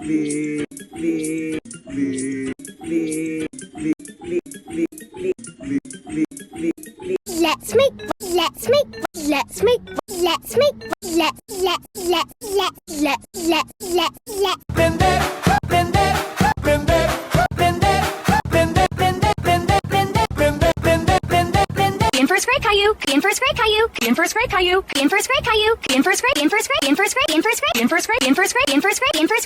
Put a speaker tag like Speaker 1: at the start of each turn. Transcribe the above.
Speaker 1: Prender, prender, prender, prender, prender, prender, prender, prender, prender, prender, prender, prender.
Speaker 2: In first grade Caillou, in first grade Caillou, in first grade Caillou, in first grade Caillou, in first grade, in first grade, in first grade, in first grade, in first grade, in first grade, in first grade, in first grade.